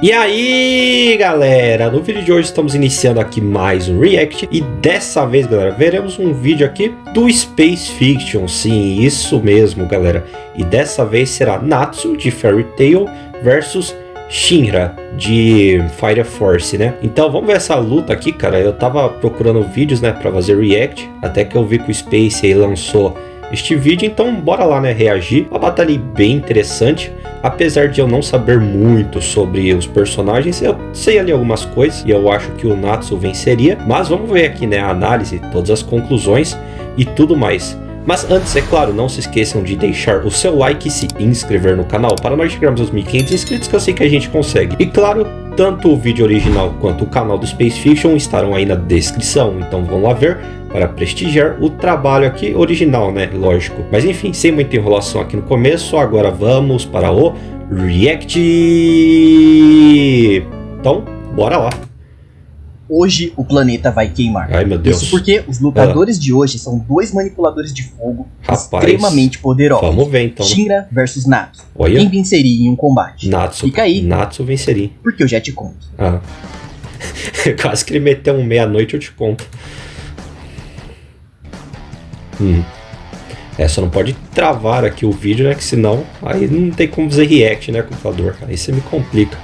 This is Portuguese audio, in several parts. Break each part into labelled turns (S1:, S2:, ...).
S1: E aí galera, no vídeo de hoje estamos iniciando aqui mais um react e dessa vez galera, veremos um vídeo aqui do Space Fiction, sim, isso mesmo galera. E dessa vez será Natsu de Fairy Tail versus Shinra de Fire Force, né? Então vamos ver essa luta aqui, cara. Eu tava procurando vídeos, né, pra fazer react, até que eu vi que o Space aí lançou este vídeo, então bora lá, né, reagir. Uma batalha bem interessante, apesar de eu não saber muito sobre os personagens, eu sei ali algumas coisas e eu acho que o Natsu venceria, mas vamos ver aqui, né, a análise, todas as conclusões e tudo mais. Mas antes, é claro, não se esqueçam de deixar o seu like e se inscrever no canal para nós chegarmos aos 1.500 inscritos, que eu sei que a gente consegue. E claro, tanto o vídeo original quanto o canal do Space Fiction estarão aí na descrição, então vão lá ver para prestigiar o trabalho aqui original, né? Lógico. Mas enfim, sem muita enrolação aqui no começo, agora vamos para o react. Então, bora lá.
S2: Hoje o planeta vai queimar.
S1: Ai, meu Deus.
S2: Isso porque os lutadores de hoje são dois manipuladores de fogo extremamente poderosos.
S1: Vamos ver então.
S2: Shinra versus Natsu.
S1: Olha.
S2: Quem venceria em um combate?
S1: Natsu.
S2: Fica aí.
S1: Natsu venceria.
S2: Porque eu já te conto.
S1: Ah. Quase que ele meteu um meia-noite, eu te conto. Só não pode travar aqui o vídeo, né? Que senão aí não tem como fazer react, né, computador? Aí você me complica.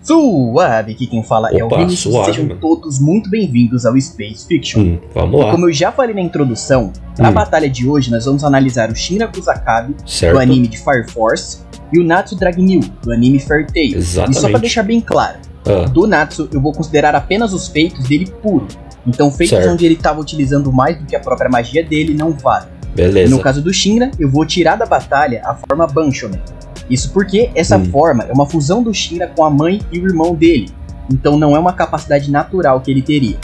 S2: Suave, que quem fala é o Vinícius. Sejam
S1: mano.
S2: todos muito bem-vindos ao Space Fiction.
S1: Vamos lá.
S2: Como eu já falei na introdução, na batalha de hoje nós vamos analisar o Shinra Kusakabe, do anime de Fire Force, e o Natsu Dragneel, do anime Fairy Tail.
S1: Exatamente.
S2: E só pra deixar bem claro, do Natsu eu vou considerar apenas os feitos dele puro. Então feitos onde ele estava utilizando mais do que a própria magia dele não vale.
S1: Beleza.
S2: E no caso do Shinra, eu vou tirar da batalha a forma Banshonen. Isso porque essa forma é uma fusão do Shinra com a mãe e o irmão dele. Então não é uma capacidade natural que ele teria.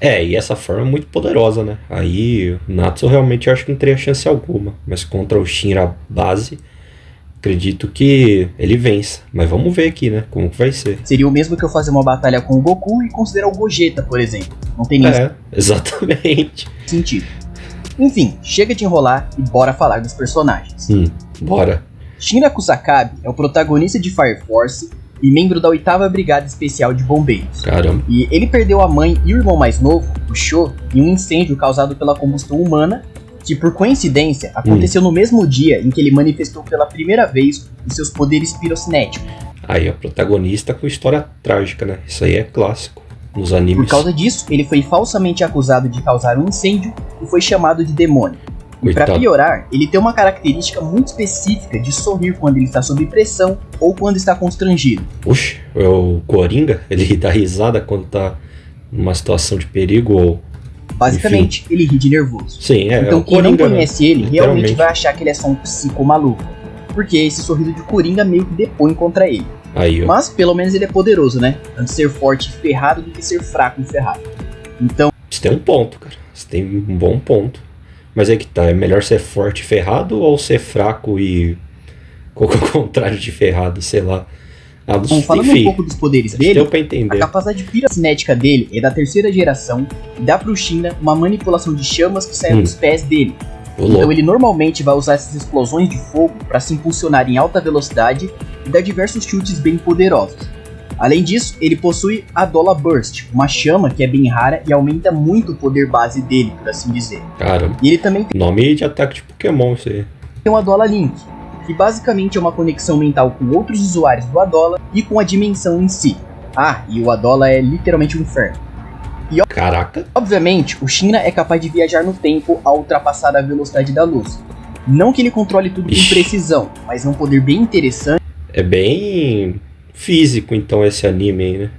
S1: E essa forma é muito poderosa, né? Aí o Natsu realmente eu acho que não teria chance alguma. Mas contra o Shinra base, acredito que ele vença. Mas vamos ver aqui, né? Como que vai ser.
S2: Seria o mesmo que eu fazer uma batalha com o Goku e considerar o Gogeta, por exemplo. Não tem nem
S1: exatamente
S2: sentido. Enfim, chega de enrolar e bora falar dos personagens.
S1: Bora.
S2: Shinra Kusakabe é o protagonista de Fire Force e membro da 8ª Brigada Especial de Bombeiros.
S1: Caramba.
S2: E ele perdeu a mãe e o irmão mais novo, o Sho, em um incêndio causado pela combustão humana, que por coincidência aconteceu no mesmo dia em que ele manifestou pela primeira vez os seus poderes pirocinéticos.
S1: Aí, o protagonista com história trágica, né? Isso aí é clássico nos animes.
S2: Por causa disso, ele foi falsamente acusado de causar um incêndio e foi chamado de demônio. E pra piorar, ele tem uma característica muito específica de sorrir quando ele está sob pressão ou quando está constrangido.
S1: Puxa, é o Coringa? Ele dá risada quando tá numa situação de perigo ou...
S2: Basicamente, ele ri de nervoso.
S1: Sim,
S2: então quem
S1: Coringa,
S2: não conhece ele realmente vai achar que ele é só um psico maluco. Porque esse sorriso de Coringa meio que depõe contra ele. Mas pelo menos ele é poderoso, né? Antes de ser forte e ferrado do que ser fraco e ferrado. Então...
S1: Você tem um ponto, cara. Você tem um bom ponto. Mas aí que tá, é melhor ser forte e ferrado ou ser fraco e... Qual que é o contrário de ferrado, sei lá.
S2: Bom, falando um pouco dos poderes dele,
S1: pra entender.
S2: A capacidade pirocinética dele é da 3ª geração e dá pro Shinra uma manipulação de chamas que saem dos pés dele. Então ele normalmente vai usar essas explosões de fogo para se impulsionar em alta velocidade e dar diversos chutes bem poderosos. Além disso, ele possui a Dola Burst, uma chama que é bem rara e aumenta muito o poder base dele, por assim dizer.
S1: Caramba.
S2: E ele também tem
S1: nome de ataque de Pokémon, isso aí.
S2: Tem o Adola Link, que basicamente é uma conexão mental com outros usuários do Adola e com a dimensão em si. E o Adola é literalmente um inferno. E
S1: caraca.
S2: Obviamente, o Shinra é capaz de viajar no tempo ao ultrapassar a velocidade da luz. Não que ele controle tudo com precisão, mas é um poder bem interessante.
S1: É bem físico, então, esse anime aí, né?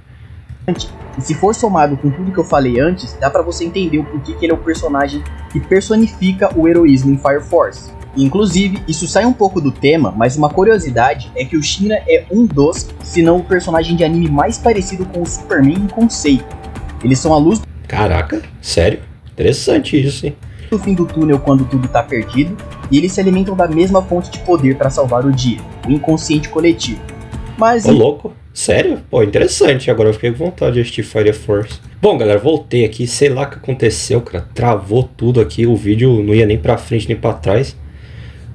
S2: E se for somado com tudo que eu falei antes, dá pra você entender o porquê que ele é o personagem que personifica o heroísmo em Fire Force. Inclusive, isso sai um pouco do tema, mas uma curiosidade é que o Shinra é um dos, se não o personagem de anime mais parecido com o Superman em conceito. Eles são a luz...
S1: Caraca, sério? Interessante isso, hein?
S2: ...do fim do túnel quando tudo tá perdido, e eles se alimentam da mesma fonte de poder para salvar o dia, o inconsciente coletivo. Mas...
S1: Ô, louco, sério? Pô, interessante, agora eu fiquei com vontade de assistir Fire Force. Bom, galera, voltei aqui, sei lá o que aconteceu, cara, travou tudo aqui, o vídeo não ia nem pra frente nem pra trás.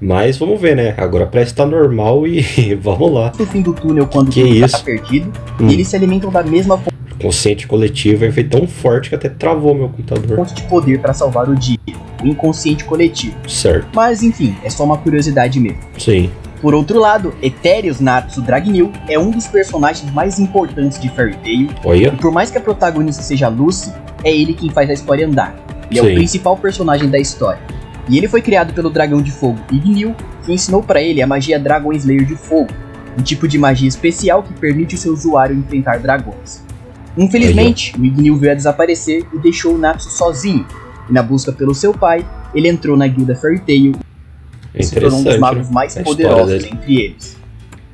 S1: Mas vamos ver, né? Agora parece que tá normal e vamos lá.
S2: No fim do túnel, quando
S1: Que
S2: tudo
S1: isso?
S2: tá perdido, e eles se alimentam da mesma
S1: Consciente coletivo foi tão forte que até travou meu computador.
S2: fonte de poder para salvar o dia, o inconsciente coletivo.
S1: Certo,
S2: Mas enfim, é só uma curiosidade mesmo.
S1: sim.
S2: Por outro lado, Ethereus Natsu Dragneel é um dos personagens mais importantes de Fairy Tail,
S1: Olha,
S2: e por mais que a protagonista seja Lucy, é ele quem faz a história andar. Ele é
S1: Sim.
S2: o principal personagem da história. E ele foi criado pelo dragão de fogo Ignil, que ensinou para ele a magia Dragon Slayer de fogo, um tipo de magia especial que permite o seu usuário enfrentar dragões. Infelizmente, o Ignil veio a desaparecer e deixou o Natsu sozinho, e na busca pelo seu pai, ele entrou na guilda Fairy Tail
S1: é
S2: e se tornou um dos
S1: interessante,
S2: magos
S1: né?
S2: mais
S1: A história
S2: poderosos
S1: dele.
S2: entre eles.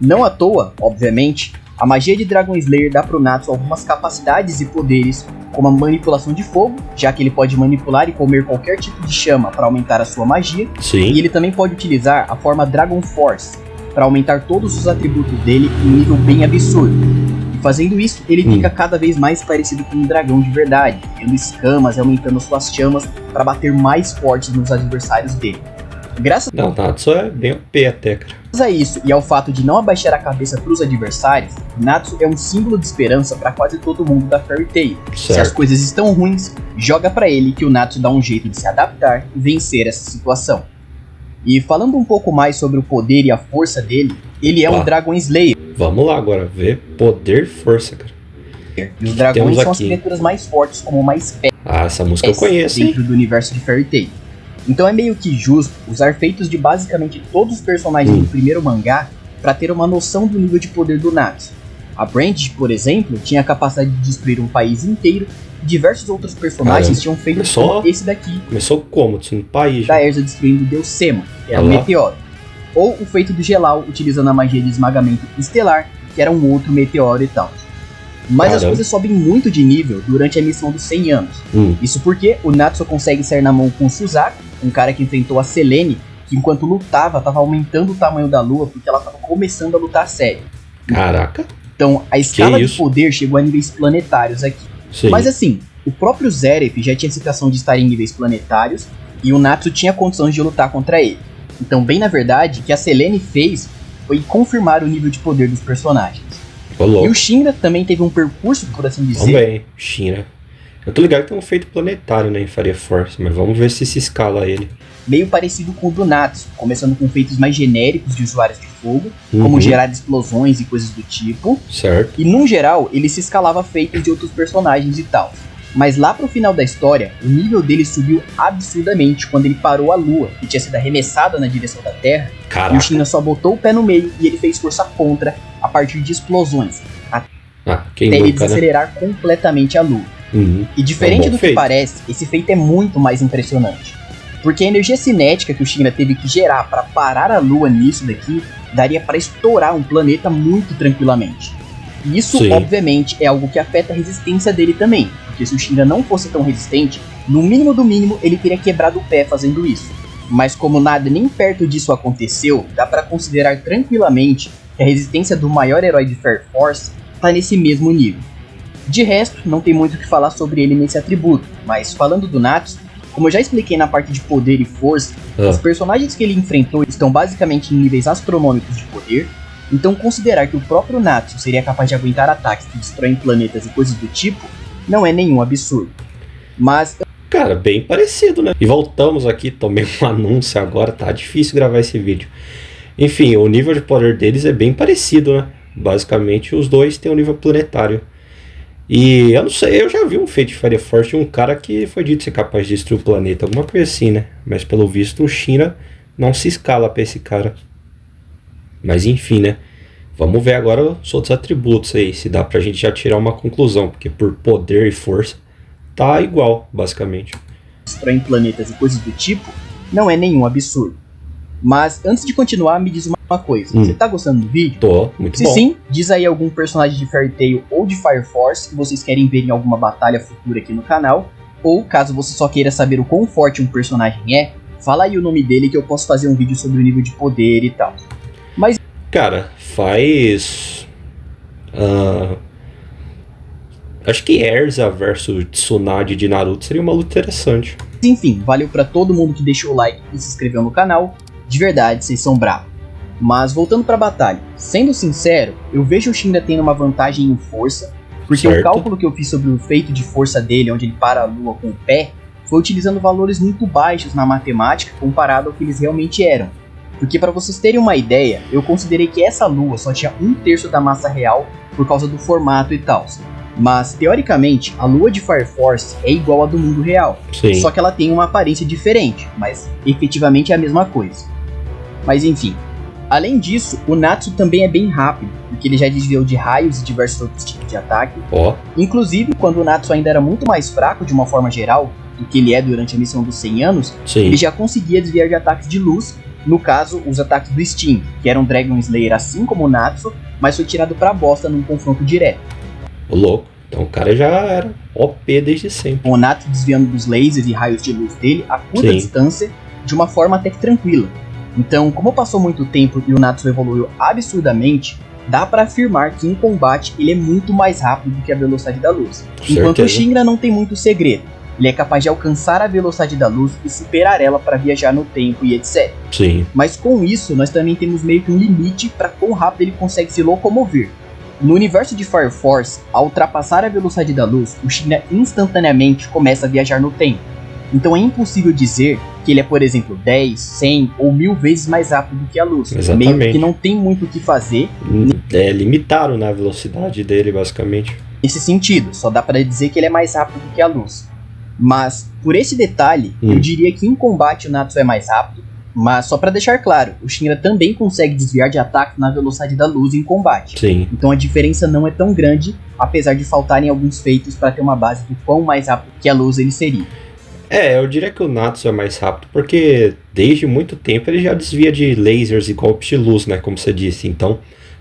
S2: Não à toa, obviamente, a magia de Dragon Slayer dá pro Natsu algumas capacidades e poderes, como a manipulação de fogo, já que ele pode manipular e comer qualquer tipo de chama para aumentar a sua magia,
S1: Sim,
S2: e ele também pode utilizar a forma Dragon Force para aumentar todos os atributos dele em um nível bem absurdo. E fazendo isso, ele fica cada vez mais parecido com um dragão de verdade, tendo escamas e aumentando suas chamas para bater mais forte nos adversários dele. Graças
S1: não, Natsu é bem OP até, cara.
S2: a isso e ao fato de não abaixar a cabeça para os adversários, Natsu é um símbolo de esperança para quase todo mundo da Fairy Tail. Se as
S1: Certo.
S2: coisas estão ruins, joga para ele que o Natsu dá um jeito de se adaptar e vencer essa situação. E falando um pouco mais sobre o poder e a força dele, ele é um
S1: Tá.
S2: Dragon Slayer,
S1: Vamos lá agora, ver poder e força, cara.
S2: e os dragões
S1: Temos
S2: são as
S1: aqui.
S2: criaturas mais fortes como uma espécie
S1: Ah, essa música eu conheço, hein?
S2: dentro do universo de Fairy Tail. Então é meio que justo usar feitos de basicamente todos os personagens do primeiro mangá para ter uma noção do nível de poder do Natsu. A Brand, por exemplo, tinha a capacidade de destruir um país inteiro, e diversos outros personagens tinham feito
S1: Só-
S2: como esse daqui,
S1: Começou como? No país.
S2: da Erza destruindo o deus Sema, que era um
S1: Olha lá.
S2: meteoro. Ou o feito do Gelal, utilizando a magia de esmagamento estelar, que era um outro meteoro e tal. Mas as
S1: Caramba.
S2: coisas sobem muito de nível durante a missão dos 100 anos. Isso porque o Natsu consegue sair na mão com o Suzaku, um cara que enfrentou a Selene, que enquanto lutava estava aumentando o tamanho da lua porque ela estava começando a lutar sério.
S1: Caraca,
S2: Então a escala de
S1: isso?
S2: poder chegou a níveis planetários aqui.
S1: sim.
S2: Mas assim, o próprio Zeref já tinha citação de estar em níveis planetários e o Natsu tinha condições de lutar contra ele. Então, bem na verdade, o que a Selene fez foi confirmar o nível de poder dos personagens.
S1: Ô,
S2: E
S1: louco.
S2: o Shinra também teve um percurso, por assim dizer,
S1: Também, China. Eu tô ligado que tem um feito planetário, né, em Faria Force, mas vamos ver se escala ele.
S2: meio parecido com o do Natsu, começando com feitos mais genéricos de usuários de fogo,
S1: Uhum.
S2: como gerar explosões e coisas do tipo,
S1: Certo.
S2: e num geral ele se escalava feitos de outros personagens e tal. Mas lá pro final da história, o nível dele subiu absurdamente quando ele parou a lua, que tinha sido arremessada na direção da Terra, e o
S1: Caraca.
S2: Shinra só botou o pé no meio e ele fez força contra a partir de explosões,
S1: Ah, quem
S2: até ele
S1: nunca, né?
S2: desacelerar completamente a lua.
S1: Uhum.
S2: E diferente
S1: É um bom
S2: do que
S1: feito.
S2: parece, esse feito é muito mais impressionante. Porque a energia cinética que o Shinra teve que gerar para parar a lua nisso daqui, daria para estourar um planeta muito tranquilamente. E isso,
S1: Sim.
S2: obviamente, é algo que afeta a resistência dele também. Porque se o Shinra não fosse tão resistente, no mínimo do mínimo ele teria quebrado o pé fazendo isso. Mas como nada nem perto disso aconteceu, dá para considerar tranquilamente que a resistência do maior herói de Fair Force tá nesse mesmo nível. De resto, não tem muito o que falar sobre ele nesse atributo, mas falando do Natsu, como eu já expliquei na parte de poder e força, os personagens que ele enfrentou estão basicamente em níveis astronômicos de poder, então considerar que o próprio Natsu seria capaz de aguentar ataques que destroem planetas e coisas do tipo, não é nenhum absurdo. Mas
S1: Cara, bem parecido, né? E voltamos aqui, tomei um anúncio agora, tá difícil gravar esse vídeo. Enfim, o nível de poder deles é bem parecido, né? Basicamente, os dois têm um nível planetário. E eu não sei, eu já vi um feito de Faria Force de um cara que foi dito ser capaz de destruir o planeta, alguma coisa assim, né? Mas pelo visto o Shinra não se escala pra esse cara. Mas enfim, né? Vamos ver agora os outros atributos aí, se dá pra gente já tirar uma conclusão, porque por poder e força tá igual, basicamente.
S2: destroem planetas e coisas do tipo, não é nenhum absurdo. Mas antes de continuar, me diz uma coisa, você tá gostando do vídeo?
S1: Tô, muito
S2: Se
S1: bom.
S2: sim, diz aí algum personagem de Fairy Tail ou de Fire Force que vocês querem ver em alguma batalha futura aqui no canal, ou caso você só queira saber o quão forte um personagem é, fala aí o nome dele que eu posso fazer um vídeo sobre o nível de poder e tal.
S1: Cara, faz... acho que Erza versus Tsunade de Naruto seria uma luta interessante.
S2: Enfim, valeu pra todo mundo que deixou o like e se inscreveu no canal. De verdade, vocês são bravos. Mas voltando pra batalha, sendo sincero, eu vejo o Shinra tendo uma vantagem em força, porque
S1: certo.
S2: O cálculo que eu fiz sobre o feito de força dele, onde ele para a lua com o pé, foi utilizando valores muito baixos na matemática comparado ao que eles realmente eram. Porque para vocês terem uma ideia, eu considerei que essa lua só tinha 1/3 da massa real por causa do formato e tal. Mas, teoricamente, a lua de Fire Force é igual à do mundo real.
S1: Sim.
S2: Só que ela tem uma aparência diferente, mas efetivamente é a mesma coisa. Mas enfim. Além disso, o Natsu também é bem rápido, porque ele já desviou de raios e diversos outros tipos de ataque. Inclusive, quando o Natsu ainda era muito mais fraco de uma forma geral do que ele é durante a missão dos 100 anos,
S1: Sim.
S2: ele já conseguia desviar de ataques de luz, no caso, os ataques do Steam, que era um Dragon Slayer assim como o Natsu, mas foi tirado pra bosta num confronto direto.
S1: Ô louco, então o cara já era OP desde sempre.
S2: O Natsu desviando dos lasers e raios de luz dele a curta
S1: Sim.
S2: distância, de uma forma até que tranquila. Então, como passou muito tempo e o Natsu evoluiu absurdamente, dá pra afirmar que em combate ele é muito mais rápido do que a velocidade da luz. Enquanto o Shinra não tem muito segredo. Ele é capaz de alcançar a velocidade da luz e superar ela para viajar no tempo e etc.
S1: Sim.
S2: Mas com isso, nós também temos meio que um limite para quão rápido ele consegue se locomover. No universo de Fire Force, ao ultrapassar a velocidade da luz, o Shinra instantaneamente começa a viajar no tempo. Então é impossível dizer que ele é, por exemplo, 10, 100 ou 1000 vezes mais rápido do que a luz.
S1: Exatamente.
S2: Meio que não tem muito o que fazer.
S1: Limitaram, né, a velocidade dele, basicamente.
S2: Nesse sentido, só dá para dizer que ele é mais rápido do que a luz. Mas, por esse detalhe, eu diria que em combate o Natsu é mais rápido. Mas só para deixar claro, o Shinra também consegue desviar de ataques na velocidade da luz em combate.
S1: Sim.
S2: Então a diferença não é tão grande, apesar de faltarem alguns feitos para ter uma base do quão mais rápido que a luz ele seria.
S1: Eu diria que o Natsu é mais rápido, porque desde muito tempo ele já desvia de lasers e golpes de luz, né, como você disse. Então,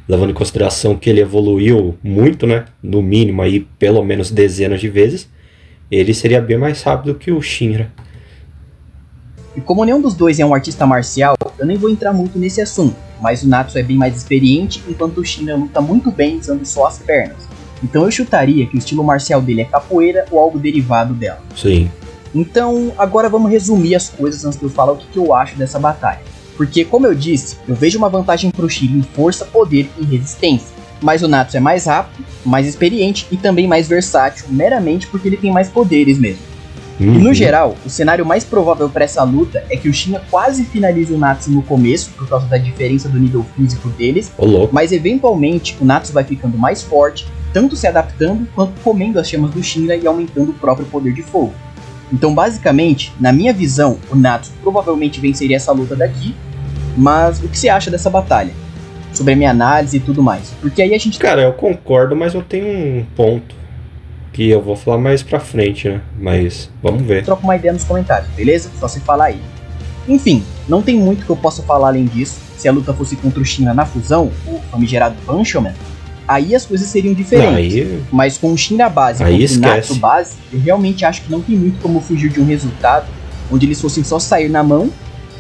S1: levando em consideração que ele evoluiu muito, né, no mínimo aí pelo menos dezenas de vezes, ele seria bem mais rápido que o Shinra.
S2: E como nenhum dos dois é um artista marcial, eu nem vou entrar muito nesse assunto, mas o Natsu é bem mais experiente, enquanto o Shinra luta muito bem usando só as pernas. Então eu chutaria que o estilo marcial dele é capoeira ou algo derivado dela.
S1: Sim.
S2: Então, agora vamos resumir as coisas antes de eu falar o que eu acho dessa batalha. Porque, como eu disse, eu vejo uma vantagem pro Shinra em força, poder e resistência. Mas o Natsu é mais rápido, mais experiente e também mais versátil, meramente porque ele tem mais poderes mesmo. E no geral, o cenário mais provável para essa luta é que o Shinra quase finalize o Natsu no começo, por causa da diferença do nível físico deles. Mas eventualmente o Natsu vai ficando mais forte, tanto se adaptando quanto comendo as chamas do Shinra e aumentando o próprio poder de fogo. Então, basicamente, na minha visão, o Natsu provavelmente venceria essa luta daqui. Mas o que você acha dessa batalha? Sobre a minha análise e tudo mais. Porque aí a gente...
S1: Cara, eu concordo, mas eu tenho um ponto que eu vou falar mais pra frente, né? Mas vamos ver.
S2: Troca uma ideia nos comentários, beleza? Só você falar aí. Enfim, não tem muito que eu possa falar além disso. Se a luta fosse contra o Shinra na fusão, o famigerado Banshowman, aí as coisas seriam diferentes. Mas com o Shinra base e com o Natsu base, eu realmente acho que não tem muito como fugir de um resultado onde eles fossem só sair na mão,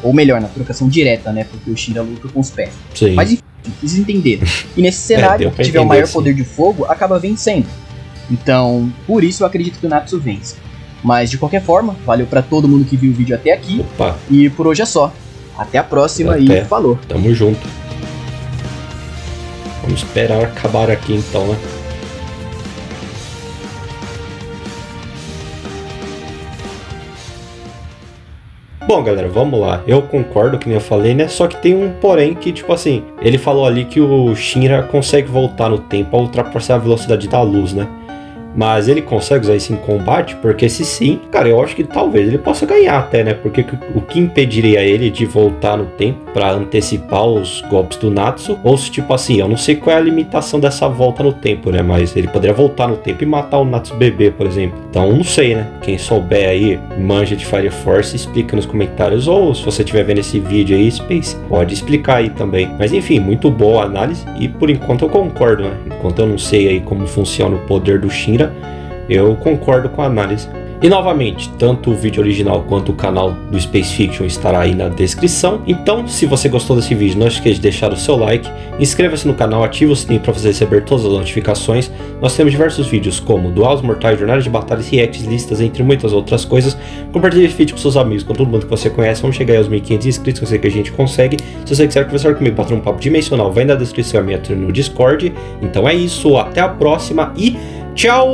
S2: ou melhor, na trocação direta, né? Porque o Shinra luta com os pés.
S1: Sim.
S2: Mas enfim, vocês entenderam. E nesse cenário, o que tiver o maior poder de fogo acaba vencendo. Então, por isso eu acredito que o Natsu vence. Mas de qualquer forma, valeu pra todo mundo que viu o vídeo até aqui. E por hoje é só. Até a próxima e falou.
S1: Tamo junto. Vamos esperar acabar aqui então, né? Bom, galera, vamos lá. Eu concordo, que nem eu falei, né? Só que tem um porém que, tipo assim, ele falou ali que o Shinra consegue voltar no tempo ao ultrapassar a velocidade da luz, né? Mas ele consegue usar isso em combate? Porque se sim, cara, eu acho que talvez ele possa ganhar até, né? Porque o que impediria ele de voltar no tempo pra antecipar os golpes do Natsu? Ou se, tipo assim, eu não sei qual é a limitação dessa volta no tempo, né? Mas ele poderia voltar no tempo e matar o Natsu bebê, por exemplo. Então, não sei, né? Quem souber aí, manja de Fire Force, explica nos comentários. Ou se você estiver vendo esse vídeo aí, Space, pode explicar aí também. Mas enfim, muito boa a análise. E por enquanto eu concordo, né? Enquanto eu não sei aí como funciona o poder do Shinra, eu concordo com a análise. E novamente, tanto o vídeo original quanto o canal do Space Fiction estará aí na descrição. Então, se você gostou desse vídeo, não esqueça de deixar o seu like, inscreva-se no canal, ative o sininho para você receber todas as notificações. Nós temos diversos vídeos como Dualos Mortais, Jornadas de Batalhas, reacts, listas, entre muitas outras coisas. Compartilhe esse vídeo com seus amigos, com todo mundo que você conhece. Vamos chegar aí aos 1.500 inscritos, que eu sei que a gente consegue. Se você quiser conversar comigo, bater um papo dimensional, vai na descrição, me entre no Discord. Então é isso, até a próxima e tchau!